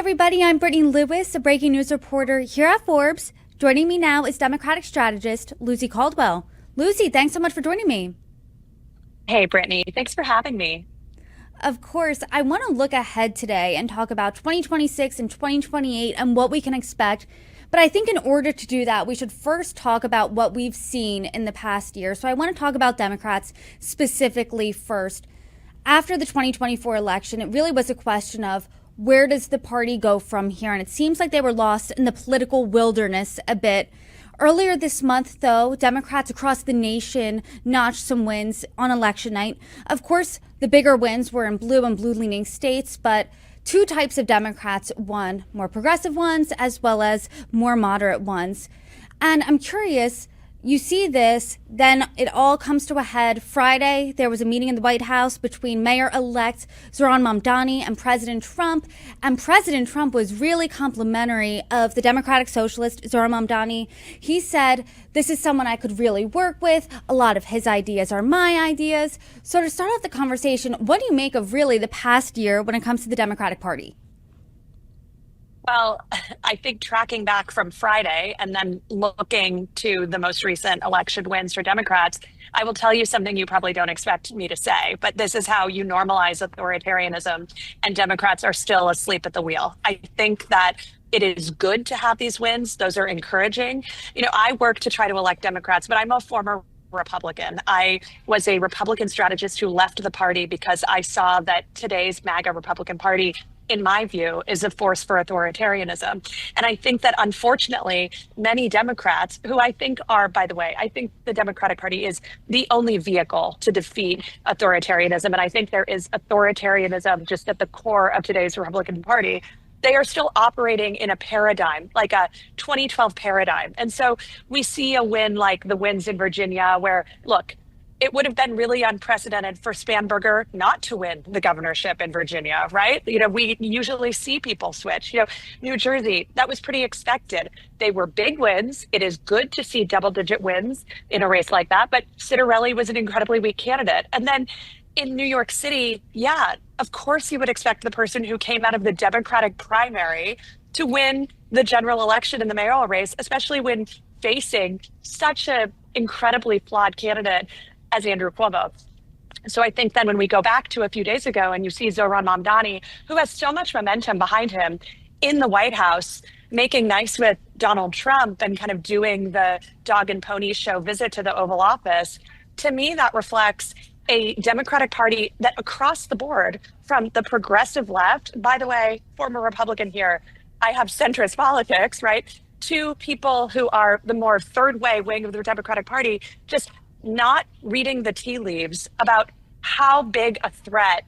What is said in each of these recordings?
everybody. I'm Brittany Lewis, a breaking news reporter here at Forbes. Joining me now is Democratic strategist Lucy Caldwell. Lucy, thanks so much for joining me. Hey, Brittany, thanks for having me. Of course, I want to look ahead today and talk about 2026 and 2028 and what we can expect. But I think in order to do that, we should first talk about what we've seen in the past year. So I want to talk about Democrats specifically first. After the 2024 election, it really was a question of where does the party go from here? And it seems like they were lost in the political wilderness a bit. Earlier this month, though, Democrats across the nation notched some wins on election night. Of course, the bigger wins were in blue and blue-leaning states, but two types of Democrats won, more progressive ones as well as more moderate ones. And I'm curious, you see this, then it all comes to a head. Friday, there was a meeting in the White House between Mayor-elect Zohran Mamdani and President Trump. And President Trump was really complimentary of the Democratic Socialist, Zohran Mamdani. He said, this is someone I could really work with. A lot of his ideas are my ideas. So to start off the conversation, what do you make of really the past year when it comes to the Democratic Party? Well, I think tracking back from Friday and then looking to the most recent election wins for Democrats, I will tell you something you probably don't expect me to say, but this is how you normalize authoritarianism, and Democrats are still asleep at the wheel. I think that it is good to have these wins. Those are encouraging. I work to try to elect Democrats, but I'm a former Republican. I was a Republican strategist who left the party because I saw that today's MAGA Republican Party, in my view, is a force for authoritarianism. And I think that unfortunately, many Democrats, who I think are, by the way, I think the Democratic Party is the only vehicle to defeat authoritarianism. And I think there is authoritarianism just at the core of today's Republican Party. They are still operating in a paradigm, like a 2012 paradigm. And so we see a win like the wins in Virginia where, look, it would have been really unprecedented for Spanberger not to win the governorship in Virginia, right? We usually see people switch. New Jersey, that was pretty expected. They were big wins. It is good to see double-digit wins in a race like that, but Citarelli was an incredibly weak candidate. And then in New York City, yeah, of course you would expect the person who came out of the Democratic primary to win the general election in the mayoral race, especially when facing such an incredibly flawed candidate as Andrew Cuomo. So I think then when we go back to a few days ago and you see Zohran Mamdani, who has so much momentum behind him in the White House, making nice with Donald Trump and kind of doing the dog and pony show visit to the Oval Office, to me that reflects a Democratic Party that across the board, from the progressive left, by the way, former Republican here, I have centrist politics, right, to people who are the more third way wing of the Democratic Party, just not reading the tea leaves about how big a threat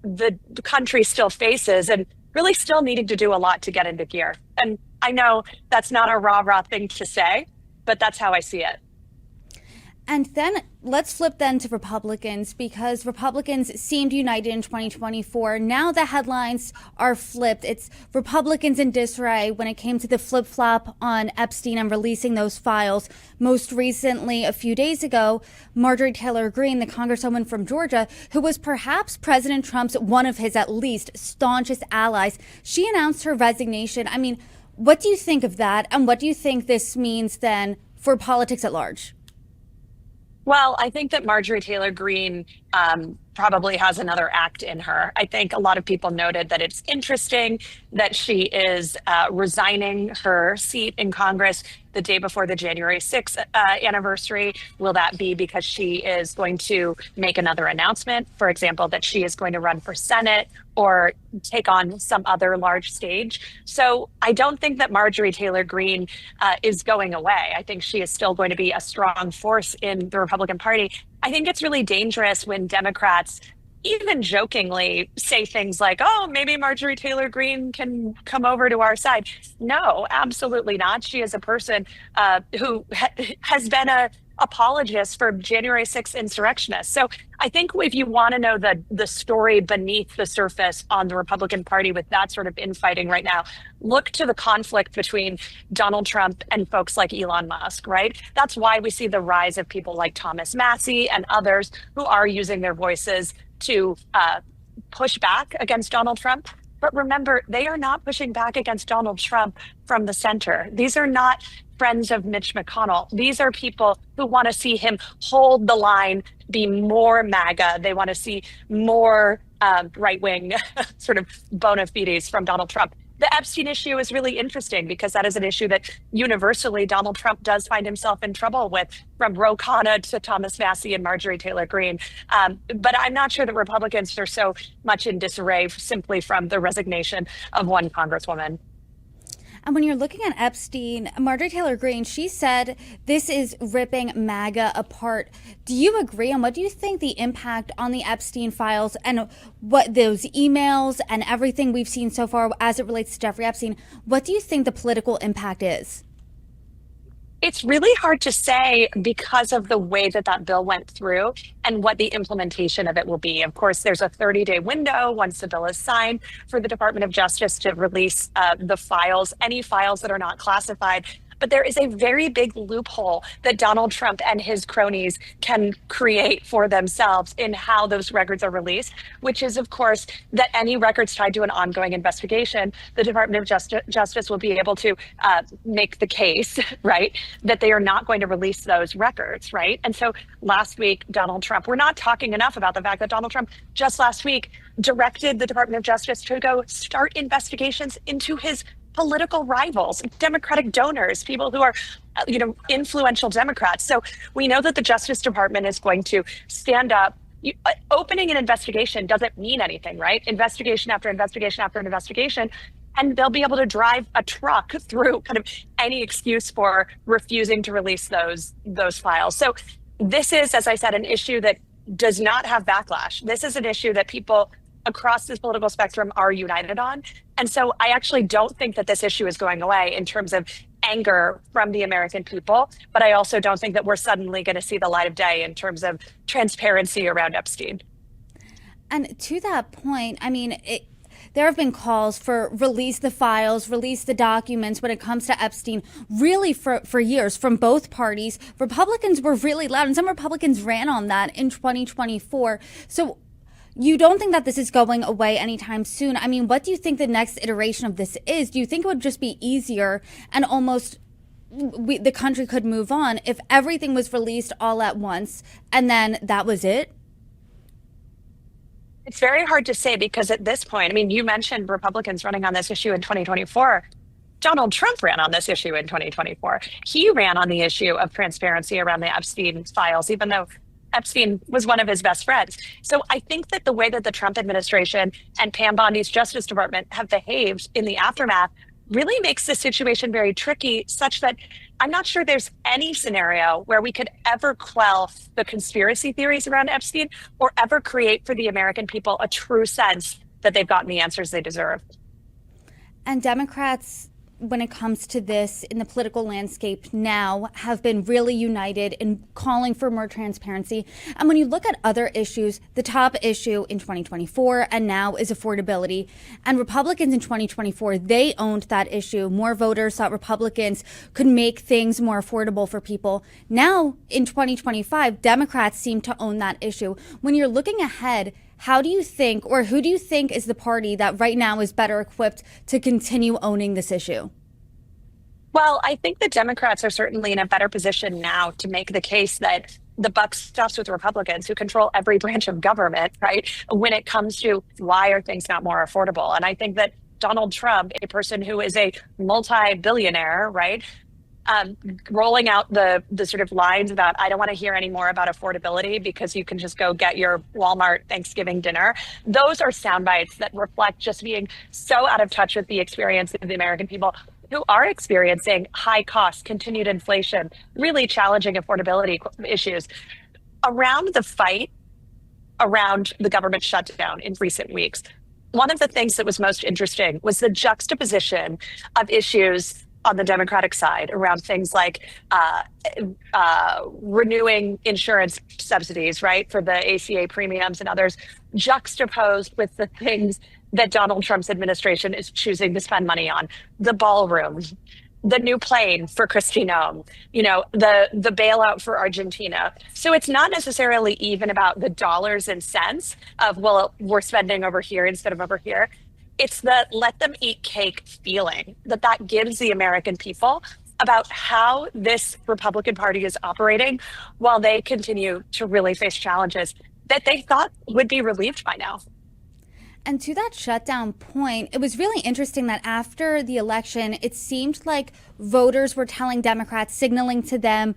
the country still faces and really still needing to do a lot to get into gear. And I know that's not a rah-rah thing to say, but that's how I see it. And then let's flip then to Republicans, because Republicans seemed united in 2024. Now the headlines are flipped. It's Republicans in disarray when it came to the flip-flop on Epstein and releasing those files. Most recently, a few days ago, Marjorie Taylor Greene, the congresswoman from Georgia, who was perhaps President Trump's one of his at least staunchest allies, she announced her resignation. I mean, what do you think of that? And what do you think this means then for politics at large? Well, I think that Marjorie Taylor Greene probably has another act in her. I think a lot of people noted that it's interesting that she is resigning her seat in Congress the day before the January 6th anniversary. Will that be because she is going to make another announcement, for example, that she is going to run for Senate or take on some other large stage? So I don't think that Marjorie Taylor Greene is going away. I think she is still going to be a strong force in the Republican Party. I think it's really dangerous when Democrats even jokingly say things like, oh, maybe Marjorie Taylor Greene can come over to our side. No, absolutely not. She is a person who has been a apologist for January 6th insurrectionists. So I think if you want to know the story beneath the surface on the Republican Party with that sort of infighting right now, look to the conflict between Donald Trump and folks like Elon Musk, right? That's why we see the rise of people like Thomas Massie and others who are using their voices to push back against Donald Trump. But remember, they are not pushing back against Donald Trump from the center. These are not friends of Mitch McConnell. These are people who want to see him hold the line, be more MAGA. They want to see more right wing sort of bona fides from Donald Trump. The Epstein issue is really interesting because that is an issue that universally Donald Trump does find himself in trouble with, from Ro Khanna to Thomas Massie and Marjorie Taylor Greene. But I'm not sure that Republicans are so much in disarray simply from the resignation of one Congresswoman. And when you're looking at Epstein, Marjorie Taylor Greene, she said this is ripping MAGA apart. Do you agree? And what do you think the impact on the Epstein files and what those emails and everything we've seen so far as it relates to Jeffrey Epstein, what do you think the political impact is? It's really hard to say because of the way that that bill went through and what the implementation of it will be. Of course, there's a 30-day window once the bill is signed for the Department of Justice to release the files, any files that are not classified. But there is a very big loophole that Donald Trump and his cronies can create for themselves in how those records are released, which is, of course, that any records tied to an ongoing investigation, the Department of Justice will be able to make the case, right, that they are not going to release those records, right? And so last week, Donald Trump, we're not talking enough about the fact that Donald Trump just last week directed the Department of Justice to go start investigations into his political rivals, Democratic donors, people who are, influential Democrats. So we know that the Justice Department is going to stand up. Opening an investigation doesn't mean anything, right? Investigation after investigation after investigation. And they'll be able to drive a truck through kind of any excuse for refusing to release those files. So this is, as I said, an issue that does not have backlash. This is an issue that people across this political spectrum are united on. And so I actually don't think that this issue is going away in terms of anger from the American people, but I also don't think that we're suddenly going to see the light of day in terms of transparency around Epstein. And to that point, I mean, there have been calls for release the files, release the documents when it comes to Epstein, really for years from both parties. Republicans were really loud, and some Republicans ran on that in 2024. So you don't think that this is going away anytime soon? I mean, what do you think the next iteration of this is? Do you think it would just be easier and almost the country could move on if everything was released all at once and then that was it? It's very hard to say because at this point, I mean, you mentioned Republicans running on this issue in 2024. Donald Trump ran on this issue in 2024. He ran on the issue of transparency around the Epstein files, even though Epstein was one of his best friends. So I think that the way that the Trump administration and Pam Bondi's Justice Department have behaved in the aftermath really makes the situation very tricky, such that I'm not sure there's any scenario where we could ever quell the conspiracy theories around Epstein or ever create for the American people a true sense that they've gotten the answers they deserve. And Democrats, when it comes to this in the political landscape now, have been really united in calling for more transparency. And when you look at other issues, the top issue in 2024 and now is affordability. And Republicans in 2024, they owned that issue. More voters thought Republicans could make things more affordable for people. Now in 2025, Democrats seem to own that issue. When you're looking ahead, how do you think, or who do you think is the party that right now is better equipped to continue owning this issue? Well, I think the Democrats are certainly in a better position now to make the case that the buck stops with Republicans who control every branch of government, right? When it comes to why are things not more affordable? And I think that Donald Trump, a person who is a multi-billionaire, right? Rolling out the sort of lines about, I don't want to hear any more about affordability because you can just go get your Walmart Thanksgiving dinner. Those are sound bites that reflect just being so out of touch with the experience of the American people who are experiencing high costs, continued inflation, really challenging affordability issues. Around the fight around the government shutdown in recent weeks, one of the things that was most interesting was the juxtaposition of issues on the Democratic side around things like renewing insurance subsidies, right, for the ACA premiums and others, juxtaposed with the things that Donald Trump's administration is choosing to spend money on: the ballroom, the new plane for Kristi Noem, the bailout for Argentina. So it's not necessarily even about the dollars and cents of, well, we're spending over here instead of over here. It's the let them eat cake feeling that gives the American people about how this Republican Party is operating while they continue to really face challenges that they thought would be relieved by now. And to that shutdown point, it was really interesting that after the election, it seemed like voters were telling Democrats, signaling to them,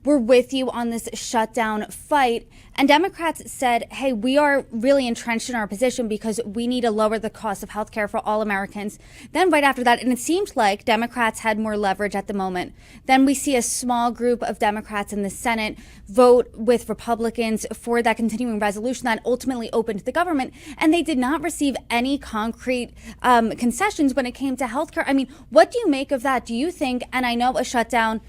we're with you on this shutdown fight. And Democrats said, hey, we are really entrenched in our position because we need to lower the cost of healthcare for all Americans. Then right after that, and it seemed like Democrats had more leverage at the moment. Then we see a small group of Democrats in the Senate vote with Republicans for that continuing resolution that ultimately opened the government. And they did not receive any concrete concessions when it came to healthcare. I mean, what do you make of that? Do you think, and I know a shutdown,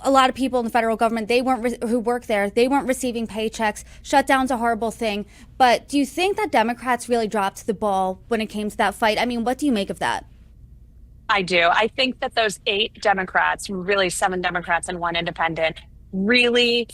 a lot of people in the federal government, who work there, they weren't receiving paychecks. Shutdown's a horrible thing. But do you think that Democrats really dropped the ball when it came to that fight? I mean, what do you make of that? I do. I think that those 8 Democrats, really 7 Democrats and 1 independent, really,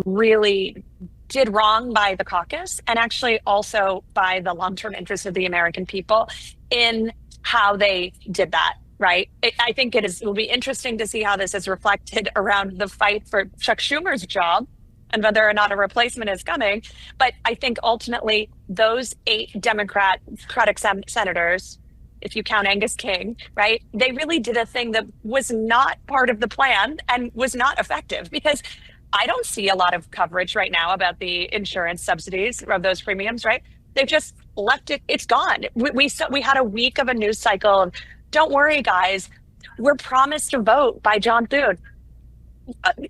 really did wrong by the caucus and actually also by the long-term interests of the American people in how they did that. Right. I think it will be interesting to see how this is reflected around the fight for Chuck Schumer's job and whether or not a replacement is coming. But I think ultimately those 8 Democratic senators, if you count Angus King, right, they really did a thing that was not part of the plan and was not effective because I don't see a lot of coverage right now about the insurance subsidies of those premiums. Right. They've just left it. It's gone. We had a week of a news cycle of, don't worry, guys, we're promised a vote by John Thune.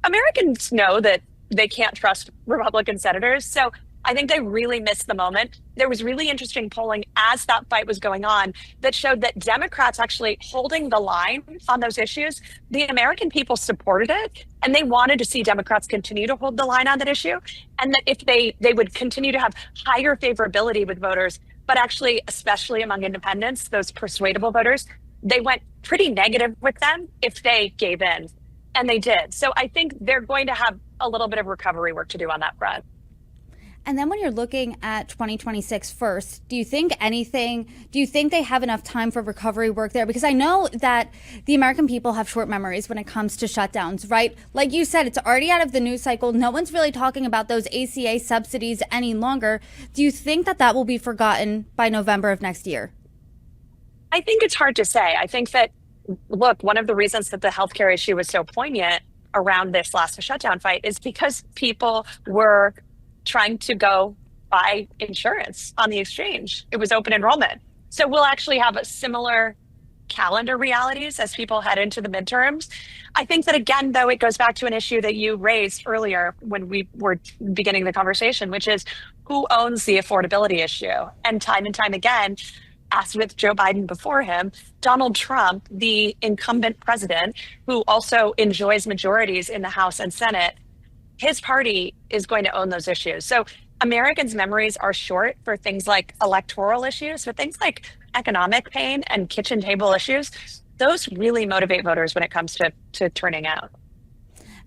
Americans know that they can't trust Republican senators. So I think they really missed the moment. There was really interesting polling as that fight was going on that showed that Democrats actually holding the line on those issues, the American people supported it. And they wanted to see Democrats continue to hold the line on that issue. And that if they would continue to have higher favorability with voters, but actually, especially among independents, those persuadable voters, they went pretty negative with them if they gave in, and they did. So I think they're going to have a little bit of recovery work to do on that front. And then when you're looking at 2026 first, do you think they have enough time for recovery work there? Because I know that the American people have short memories when it comes to shutdowns, right? Like you said, it's already out of the news cycle. No one's really talking about those ACA subsidies any longer. Do you think that will be forgotten by November of next year? I think it's hard to say. I think that, look, one of the reasons that the healthcare issue was so poignant around this last shutdown fight is because people were trying to go buy insurance on the exchange. It was open enrollment. So we'll actually have a similar calendar realities as people head into the midterms. I think that, again, though, it goes back to an issue that you raised earlier when we were beginning the conversation, which is who owns the affordability issue? And time again, as with Joe Biden before him, Donald Trump, the incumbent president, who also enjoys majorities in the House and Senate, his party is going to own those issues. So Americans' memories are short for things like electoral issues, but things like economic pain and kitchen table issues, those really motivate voters when it comes to turning out.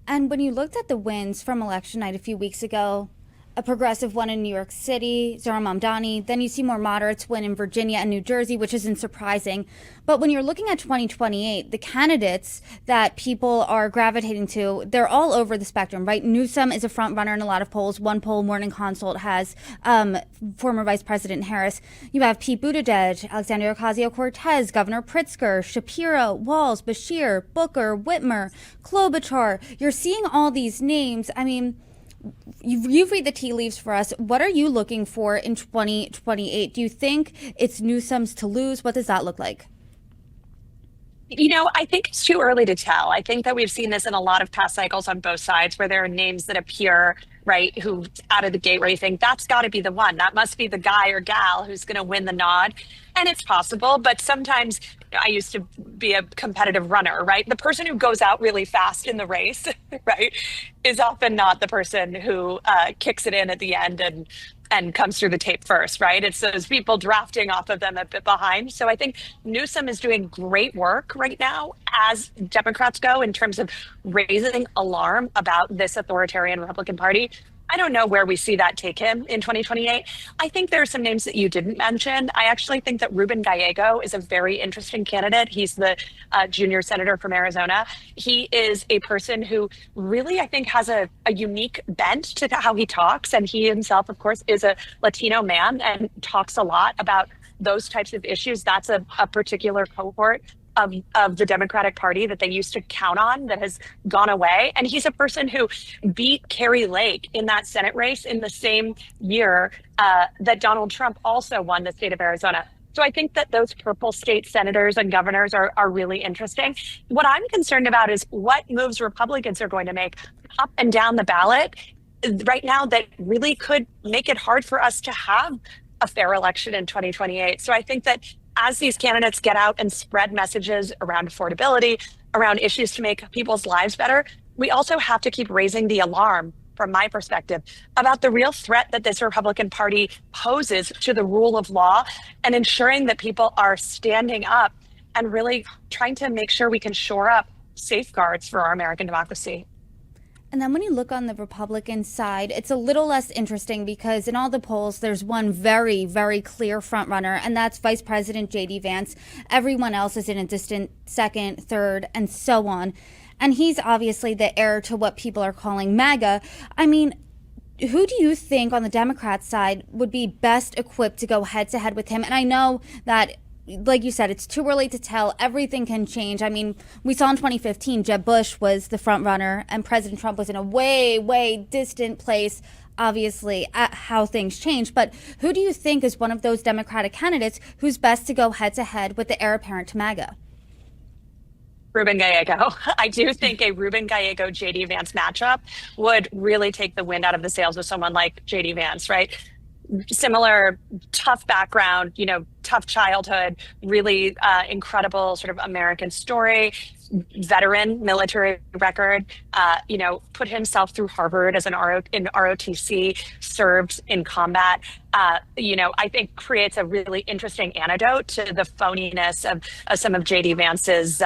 And when you looked at the wins from election night a few weeks ago, a progressive won in New York City, Zohran Mamdani. Then you see more moderates win in Virginia and New Jersey, which isn't surprising. But when you're looking at 2028, the candidates that people are gravitating to, they're all over the spectrum, right? Newsom is a front runner in a lot of polls. One poll, Morning Consult, has former Vice President Harris. You have Pete Buttigieg, Alexandria Ocasio-Cortez, Governor Pritzker, Shapiro, Walz, Bashir, Booker, Whitmer, Klobuchar. You're seeing all these names. I mean, you read the tea leaves for us. What are you looking for in 2028? Do you think it's Newsom's to lose? What does that look like? I think it's too early to tell. I think that we've seen this in a lot of past cycles on both sides where there are names that appear, right, who out of the gate where you think that's got to be the one. That must be the guy or gal who's going to win the nod. And it's possible, but sometimes I used to be a competitive runner, right? The person who goes out really fast in the race, right, is often not the person who kicks it in at the end and comes through the tape first, right? It's those people drafting off of them a bit behind. So I think Newsom is doing great work right now as Democrats go in terms of raising alarm about this authoritarian Republican Party. I don't know where we see that take him in 2028. I think there are some names that you didn't mention. I actually think that Ruben Gallego is a very interesting candidate. He's the junior senator from Arizona. He is a person who really, I think, has a unique bent to how he talks. And he himself, of course, is a Latino man and talks a lot about those types of issues. That's a particular cohort of the Democratic Party that they used to count on that has gone away. And he's a person who beat Carrie Lake in that Senate race in the same year that Donald Trump also won the state of Arizona. So I think that those purple state senators and governors are really interesting. What I'm concerned about is what moves Republicans are going to make up and down the ballot right now that really could make it hard for us to have a fair election in 2028. So I think that as these candidates get out and spread messages around affordability, around issues to make people's lives better, we also have to keep raising the alarm, from my perspective, about the real threat that this Republican Party poses to the rule of law and ensuring that people are standing up and really trying to make sure we can shore up safeguards for our American democracy. And then when you look on the Republican side, it's a little less interesting because in all the polls, there's one very, very clear frontrunner, and that's Vice President J.D. Vance. Everyone else is in a distant second, third, and so on. And he's obviously the heir to what people are calling MAGA. I mean, who do you think on the Democrat side would be best equipped to go head to head with him? And I know that, like you said, it's too early to tell. Everything can change. I mean, we saw in 2015, Jeb Bush was the front runner and President Trump was in a way, way distant place, obviously, at how things change. But who do you think is one of those Democratic candidates who's best to go head to head with the heir apparent to MAGA? Ruben Gallego. I do think a Ruben Gallego JD Vance matchup would really take the wind out of the sails with someone like JD Vance, right? Similar tough background, tough childhood, really incredible sort of American story, veteran military record, put himself through Harvard as in ROTC, served in combat, I think creates a really interesting antidote to the phoniness of some of JD Vance's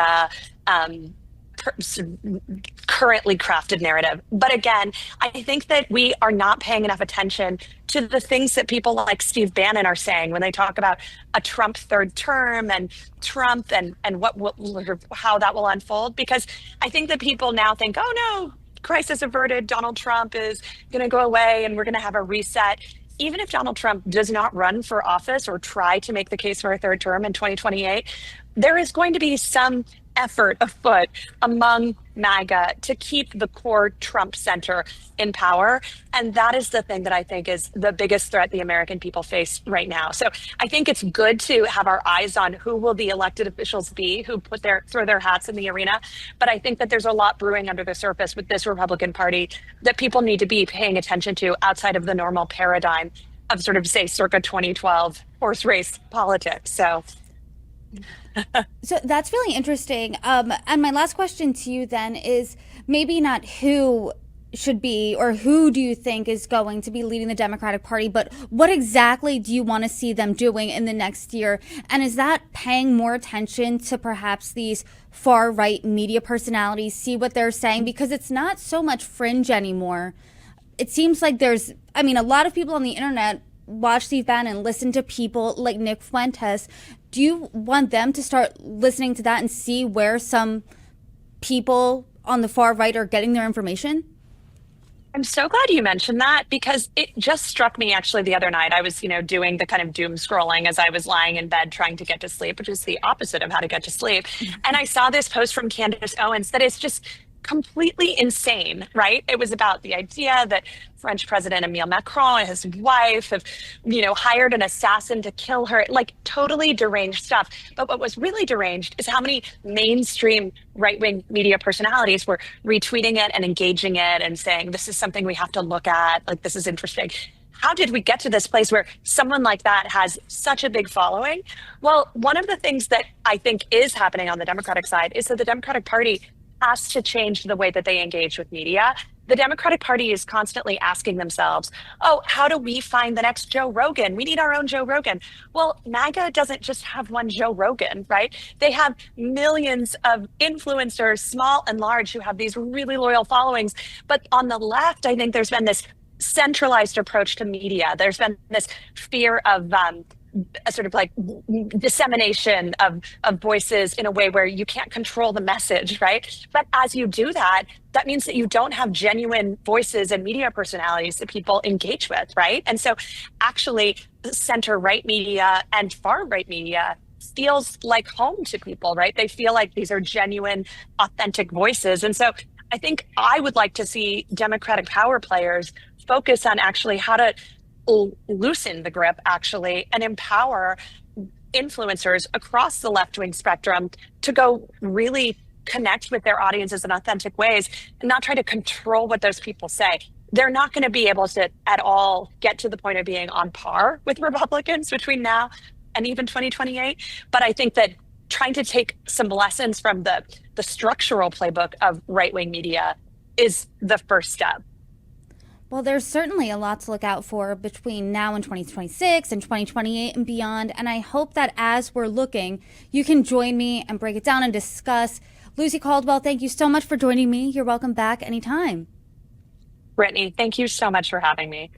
currently crafted narrative. But again, I think that we are not paying enough attention to the things that people like Steve Bannon are saying when they talk about a Trump third term and Trump and how that will unfold. Because I think that people now think, oh no, crisis averted, Donald Trump is going to go away and we're going to have a reset. Even if Donald Trump does not run for office or try to make the case for a third term in 2028, there is going to be some effort afoot among MAGA to keep the core Trump center in power. And that is the thing that I think is the biggest threat the American people face right now. So I think it's good to have our eyes on who will the elected officials be who throw their hats in the arena. But I think that there's a lot brewing under the surface with this Republican Party that people need to be paying attention to outside of the normal paradigm of sort of, say, circa 2012 horse race politics. So that's really interesting. And my last question to you then is maybe not who should be or who do you think is going to be leading the Democratic Party, but what exactly do you want to see them doing in the next year? And is that paying more attention to perhaps these far right media personalities, see what they're saying? Because it's not so much fringe anymore. It seems like a lot of people on the internet watch Steve Bannon, listen to people like Nick Fuentes. Do you want them to start listening to that and see where some people on the far right are getting their information? I'm so glad you mentioned that because it just struck me actually the other night. I was, doing the kind of doom scrolling as I was lying in bed trying to get to sleep, which is the opposite of how to get to sleep. And I saw this post from Candace Owens that is just completely insane, right? It was about the idea that French President Emmanuel Macron and his wife have, hired an assassin to kill her, like totally deranged stuff. But what was really deranged is how many mainstream right-wing media personalities were retweeting it and engaging it and saying, this is something we have to look at, like this is interesting. How did we get to this place where someone like that has such a big following? Well, one of the things that I think is happening on the Democratic side is that the Democratic Party has to change the way that they engage with media. The Democratic Party is constantly asking themselves, oh, how do we find the next Joe Rogan? We need our own Joe Rogan. Well, MAGA doesn't just have one Joe Rogan, right? They have millions of influencers, small and large, who have these really loyal followings. But on the left, I think there's been this centralized approach to media. There's been this fear of a sort of like dissemination of voices in a way where you can't control the message, right? But as you do that, that means that you don't have genuine voices and media personalities that people engage with, right? And so actually center-right media and far-right media feels like home to people, right? They feel like these are genuine, authentic voices. And so I think I would like to see Democratic power players focus on actually how to loosen the grip, actually, and empower influencers across the left-wing spectrum to go really connect with their audiences in authentic ways and not try to control what those people say. They're not going to be able to at all get to the point of being on par with Republicans between now and even 2028. But I think that trying to take some lessons from the structural playbook of right-wing media is the first step. Well, there's certainly a lot to look out for between now and 2026 and 2028 and beyond. And I hope that as we're looking, you can join me and break it down and discuss. Lucy Caldwell, thank you so much for joining me. You're welcome back anytime. Brittany, thank you so much for having me.